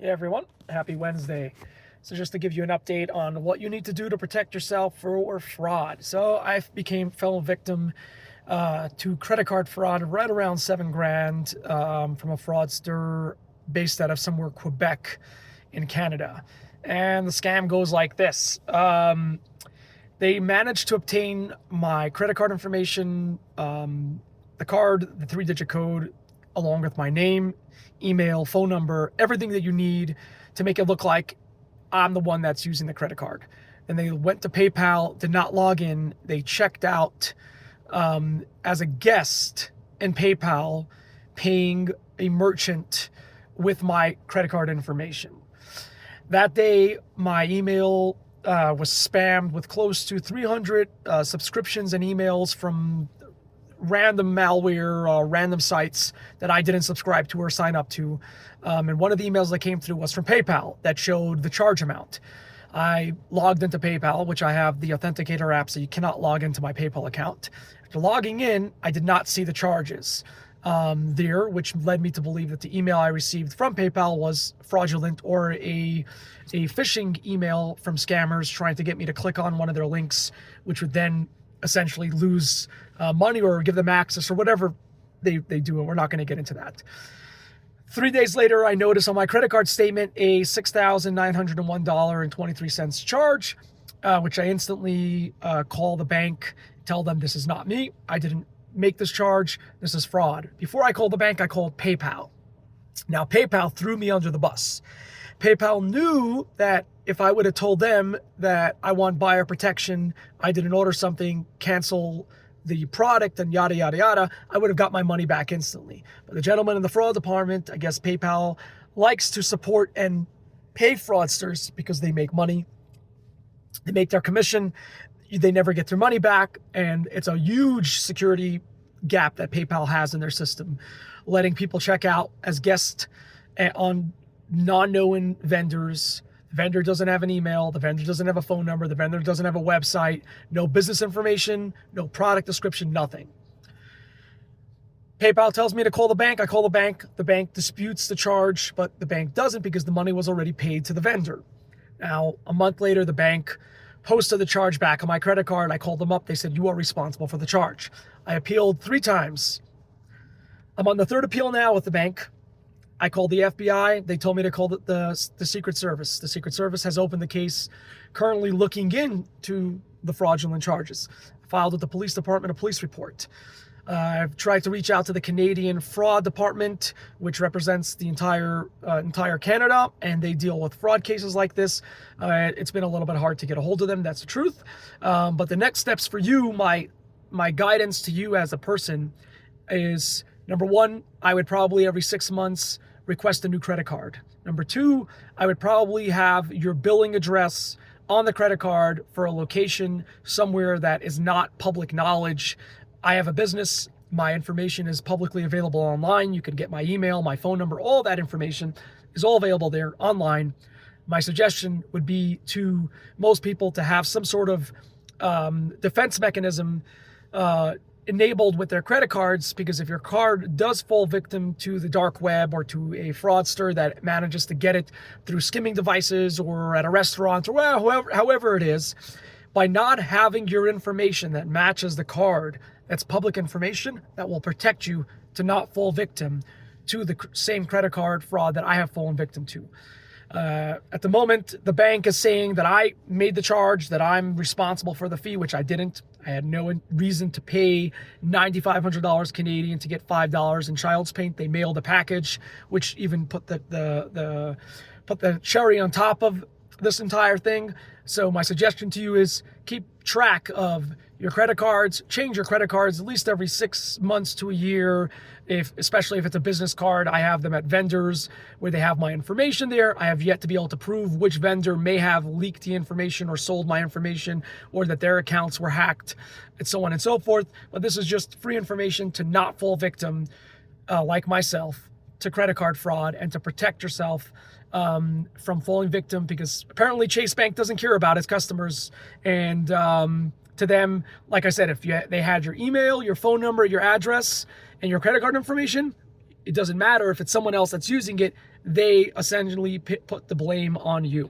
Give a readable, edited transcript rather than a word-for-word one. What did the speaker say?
Hey everyone, happy Wednesday. So just to give you an update on what you need to do to protect yourself for fraud. So I fell victim to credit card fraud right around 7 grand from a fraudster based out of somewhere Quebec in Canada. And the scam goes like this. They managed to obtain my credit card information, the card, the 3-digit code, along with my name, email, phone number, everything that you need to make it look like I'm the one that's using the credit card. And they went to PayPal, did not log in. They checked out as a guest in PayPal, paying a merchant with my credit card information. That day, my email was spammed with close to 300 subscriptions and emails from random malware, random sites that I didn't subscribe to or sign up to. And one of the emails that came through was from PayPal that showed the charge amount. I logged into PayPal, which I have the Authenticator app, so you cannot log into my PayPal account. After logging in, I did not see the charges there, which led me to believe that the email I received from PayPal was fraudulent or a phishing email from scammers trying to get me to click on one of their links, which would then essentially lose money or give them access or whatever they do, and we're not going to get into that. 3 days later, I notice on my credit card statement a $6,901.23 charge, which I instantly call the bank, tell them this is not me. I didn't make this charge. This is fraud. Before I called the bank, I called PayPal. Now, PayPal threw me under the bus. PayPal knew that if I would have told them that I want buyer protection, I didn't order something, cancel the product, and yada, yada, yada, I would have got my money back instantly. But the gentleman in the fraud department, I guess PayPal likes to support and pay fraudsters because they make money. They make their commission. They never get their money back. And it's a huge security gap that PayPal has in their system, letting people check out as guests on non-known vendors. The vendor doesn't have an email. The vendor doesn't have a phone number. The vendor doesn't have a website. No business information, no product description, nothing. PayPal tells me to call the bank. I call the bank. The bank disputes the charge, but the bank doesn't because the money was already paid to the vendor. Now, a month later, the bank posted the charge back on my credit card. I called them up. They said, you are responsible for the charge. I appealed 3 times. I'm on the 3rd appeal now with the bank. I called the FBI. They told me to call the Secret Service. The Secret Service has opened the case, currently looking into the fraudulent charges. I filed with the police department a police report. I've tried to reach out to the Canadian Fraud Department, which represents the entire Canada, and they deal with fraud cases like this. It's been a little bit hard to get a hold of them. That's the truth. But the next steps for you, my guidance to you as a person is, number 1, I would probably every 6 months request a new credit card. Number 2, I would probably have your billing address on the credit card for a location somewhere that is not public knowledge. I have a business. My information is publicly available online. You can get my email, my phone number, all that information is all available there online. My suggestion would be to most people to have some sort of defense mechanism enabled with their credit cards, because if your card does fall victim to the dark web or to a fraudster that manages to get it through skimming devices or at a restaurant or however it is, by not having your information that matches the card, that's public information that will protect you to not fall victim to the same credit card fraud that I have fallen victim to. At the moment, the bank is saying that I made the charge, that I'm responsible for the fee, which I didn't. I had no reason to pay $9,500 Canadian to get $5 in child's paint. They mailed a package, which even put the cherry on top of this entire thing. So my suggestion to you is keep track of your credit cards, change your credit cards at least every 6 months to a year. Especially if it's a business card, I have them at vendors where they have my information there. I have yet to be able to prove which vendor may have leaked the information or sold my information or that their accounts were hacked and so on and so forth. But this is just free information to not fall victim, like myself, to credit card fraud and to protect yourself from falling victim, because apparently Chase Bank doesn't care about its customers. And to them, like I said, if they had your email, your phone number, your address, and your credit card information, it doesn't matter if it's someone else that's using it. they essentially put the blame on you.